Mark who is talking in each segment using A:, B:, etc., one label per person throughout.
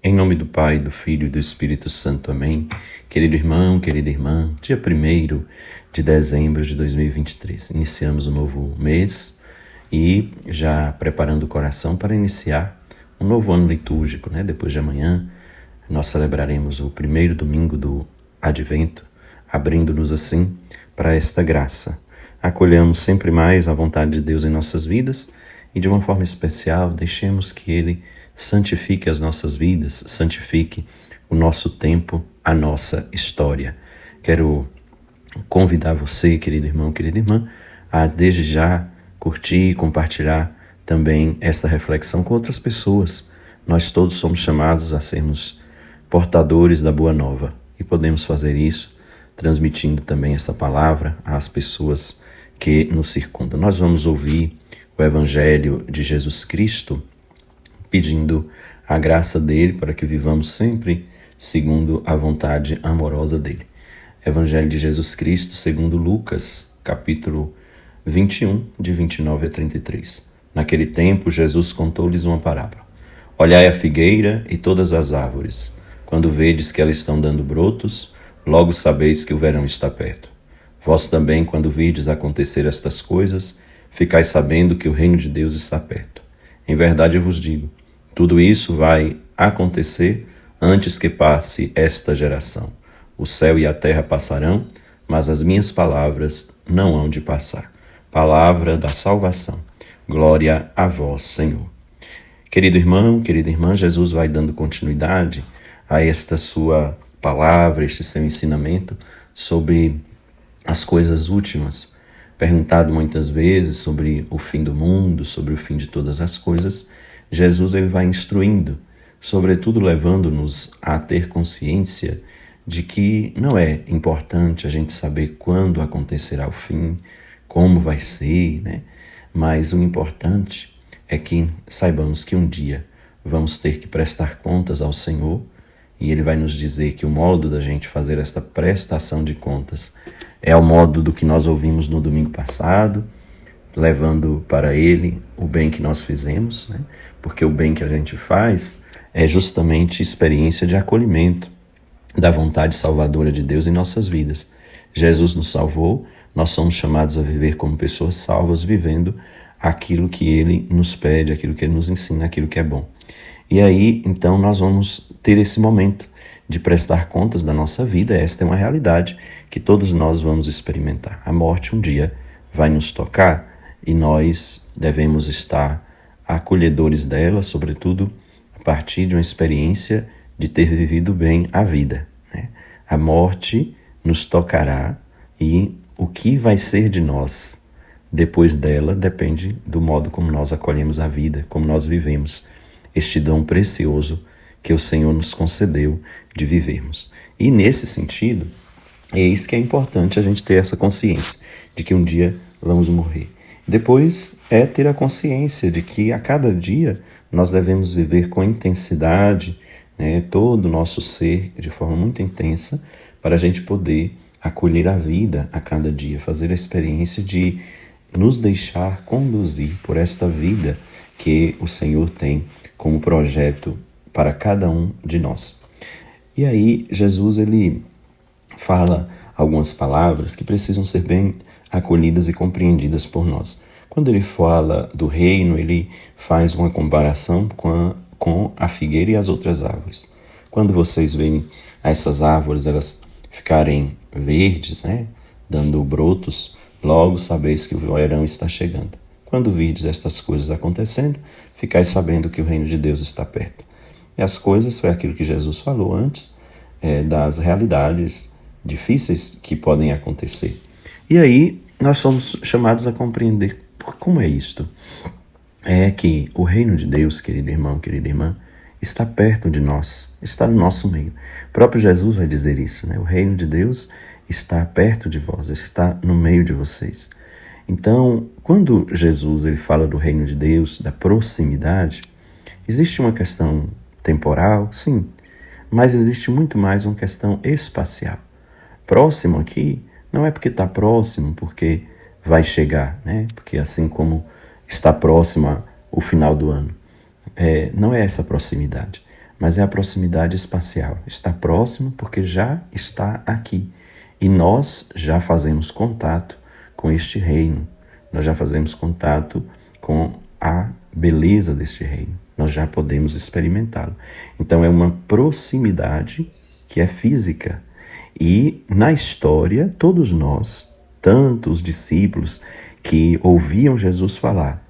A: Em nome do Pai, do Filho e do Espírito Santo. Amém. Querido irmão, querida irmã, dia 1º de dezembro de 2023. Iniciamos um novo mês e já preparando o coração para iniciar um novo ano litúrgico, Depois de amanhã, nós celebraremos o primeiro domingo do Advento, abrindo-nos assim para esta graça. Acolhamos sempre mais a vontade de Deus em nossas vidas e de uma forma especial deixemos que Ele santifique as nossas vidas, santifique o nosso tempo, a nossa história. Quero convidar você, querido irmão, querida irmã, a desde já curtir e compartilhar também esta reflexão com outras pessoas. Nós todos somos chamados a sermos portadores da Boa Nova e podemos fazer isso transmitindo também essa palavra às pessoas que nos circundam. Nós vamos ouvir o Evangelho de Jesus Cristo, pedindo a graça dele para que vivamos sempre segundo a vontade amorosa dele. Evangelho de Jesus Cristo segundo Lucas, capítulo 21, de 29 a 33. Naquele tempo, Jesus contou-lhes uma parábola. Olhai a figueira e todas as árvores. Quando vedes que elas estão dando brotos, logo sabeis que o verão está perto. Vós também, quando virdes acontecer estas coisas, ficais sabendo que o reino de Deus está perto. Em verdade eu vos digo, tudo isso vai acontecer antes que passe esta geração. O céu e a terra passarão, mas as minhas palavras não hão de passar. Palavra da salvação. Glória a vós, Senhor. Querido irmão, querida irmã, Jesus vai dando continuidade a esta sua palavra, este seu ensinamento sobre as coisas últimas. Perguntado muitas vezes sobre o fim do mundo, sobre o fim de todas as coisas, Jesus ele vai instruindo, sobretudo levando-nos a ter consciência de que não é importante a gente saber quando acontecerá o fim, como vai ser, Mas o importante é que saibamos que um dia vamos ter que prestar contas ao Senhor e Ele vai nos dizer que o modo da gente fazer esta prestação de contas é o modo do que nós ouvimos no domingo passado, levando para Ele o bem que nós fizemos, Porque o bem que a gente faz é justamente experiência de acolhimento da vontade salvadora de Deus em nossas vidas. Jesus nos salvou, nós somos chamados a viver como pessoas salvas, vivendo aquilo que Ele nos pede, aquilo que Ele nos ensina, aquilo que é bom. E aí, então, nós vamos ter esse momento de prestar contas da nossa vida. Esta é uma realidade que todos nós vamos experimentar. A morte um dia vai nos tocar e nós devemos estar acolhedores dela, sobretudo a partir de uma experiência de ter vivido bem a vida. A morte nos tocará e o que vai ser de nós depois dela depende do modo como nós acolhemos a vida, como nós vivemos este dom precioso que o Senhor nos concedeu de vivermos. E nesse sentido, eis que é importante a gente ter essa consciência de que um dia vamos morrer. Depois é ter a consciência de que a cada dia nós devemos viver com intensidade, todo o nosso ser de forma muito intensa, para a gente poder acolher a vida a cada dia, fazer a experiência de nos deixar conduzir por esta vida que o Senhor tem como projeto para cada um de nós. E aí Jesus ele fala algumas palavras que precisam ser bem acolhidas e compreendidas por nós. Quando ele fala do reino, ele faz uma comparação com a figueira e as outras árvores. Quando vocês veem essas árvores, elas ficarem verdes, dando brotos, logo sabeis que o verão está chegando. Quando virdes estas coisas acontecendo, ficais sabendo que o reino de Deus está perto. E as coisas foi aquilo que Jesus falou antes, das realidades difíceis que podem acontecer. E aí nós somos chamados a compreender como é isto. É que o reino de Deus, querido irmão, querida irmã, está perto de nós, está no nosso meio. O próprio Jesus vai dizer isso, O reino de Deus está perto de vós, está no meio de vocês. Então, quando Jesus ele fala do reino de Deus, da proximidade, existe uma questão temporal, sim, mas existe muito mais uma questão espacial. Próximo aqui não é porque está próximo, porque vai chegar, Porque assim como está próximo o final do ano, não é essa proximidade, mas é a proximidade espacial. Está próximo porque já está aqui. E nós já fazemos contato com este reino. Nós já fazemos contato com a beleza deste reino. Nós já podemos experimentá-lo. Então é uma proximidade que é física. E na história, todos nós, tanto os discípulos que ouviam Jesus falar,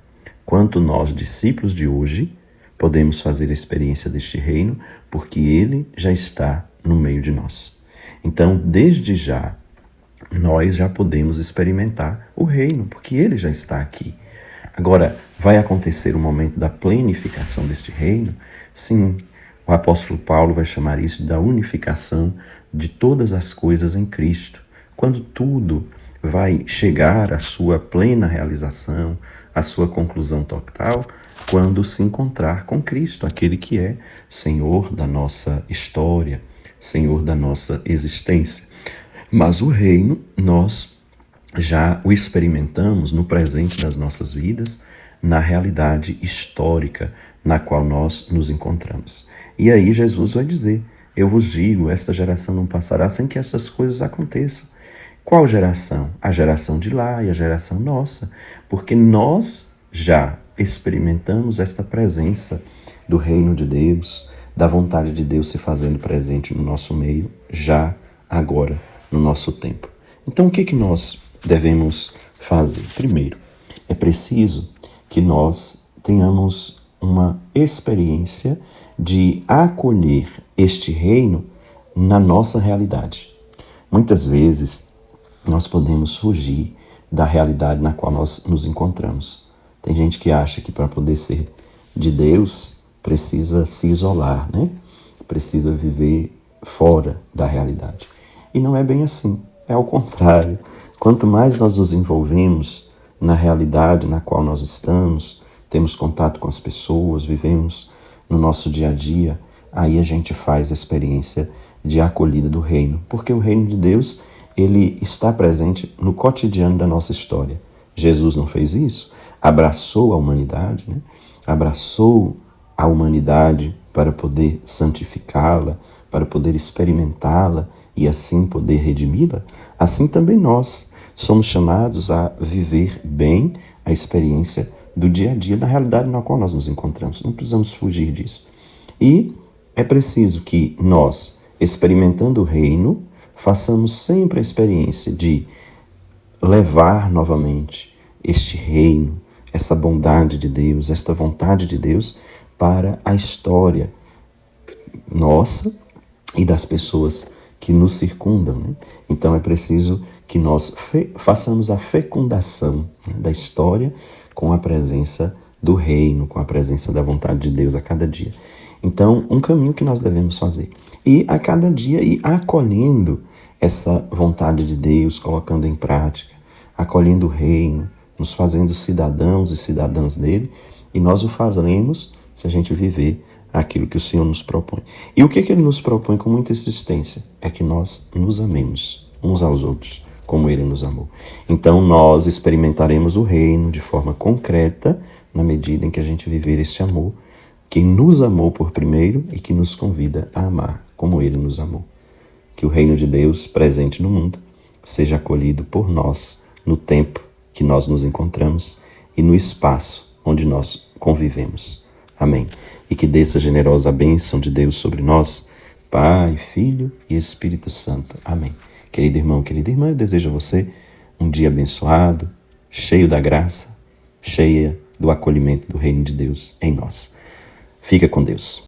A: quanto nós, discípulos de hoje, podemos fazer a experiência deste reino, porque ele já está no meio de nós. Então, desde já, nós já podemos experimentar o reino, porque ele já está aqui. Agora, vai acontecer o momento da plenificação deste reino? Sim, o apóstolo Paulo vai chamar isso da unificação de todas as coisas em Cristo. Quando tudo vai chegar à sua plena realização, à sua conclusão total, quando se encontrar com Cristo, aquele que é Senhor da nossa história, Senhor da nossa existência. Mas o reino, nós já o experimentamos no presente das nossas vidas, na realidade histórica na qual nós nos encontramos. E aí Jesus vai dizer: eu vos digo, esta geração não passará sem que essas coisas aconteçam. Qual geração? A geração de lá e a geração nossa, porque nós já experimentamos esta presença do reino de Deus, da vontade de Deus se fazendo presente no nosso meio, já agora, no nosso tempo. Então, o que nós devemos fazer? Primeiro, é preciso que nós tenhamos uma experiência de acolher este reino na nossa realidade. Muitas vezes, nós podemos fugir da realidade na qual nós nos encontramos. Tem gente que acha que para poder ser de Deus precisa se isolar, né? Precisa viver fora da realidade. E não é bem assim, é ao contrário. Quanto mais nós nos envolvemos na realidade na qual nós estamos, temos contato com as pessoas, vivemos no nosso dia a dia, aí a gente faz a experiência de acolhida do reino, porque o reino de Deus, ele está presente no cotidiano da nossa história. Jesus não fez isso? Abraçou a humanidade, né? Abraçou a humanidade para poder santificá-la, para poder experimentá-la e assim poder redimi-la. Assim também nós somos chamados a viver bem a experiência do dia a dia, na realidade na qual nós nos encontramos. Não precisamos fugir disso. E é preciso que nós, experimentando o reino, façamos sempre a experiência de levar novamente este reino, essa bondade de Deus, esta vontade de Deus para a história nossa e das pessoas que nos circundam, né? Então é preciso que nós façamos a fecundação, né, da história com a presença do reino, com a presença da vontade de Deus a cada dia. Então, um caminho que nós devemos fazer. E a cada dia ir acolhendo essa vontade de Deus, colocando em prática, acolhendo o reino, nos fazendo cidadãos e cidadãs dele, e nós o faremos se a gente viver aquilo que o Senhor nos propõe. E o que ele nos propõe com muita insistência? É que nós nos amemos uns aos outros, como ele nos amou. Então nós experimentaremos o reino de forma concreta, na medida em que a gente viver este amor, que nos amou por primeiro e que nos convida a amar, como ele nos amou. Que o reino de Deus, presente no mundo, seja acolhido por nós no tempo que nós nos encontramos e no espaço onde nós convivemos. Amém. E que desça a generosa bênção de Deus sobre nós, Pai, Filho e Espírito Santo. Amém. Querido irmão, querida irmã, eu desejo a você um dia abençoado, cheio da graça, cheia do acolhimento do reino de Deus em nós. Fica com Deus.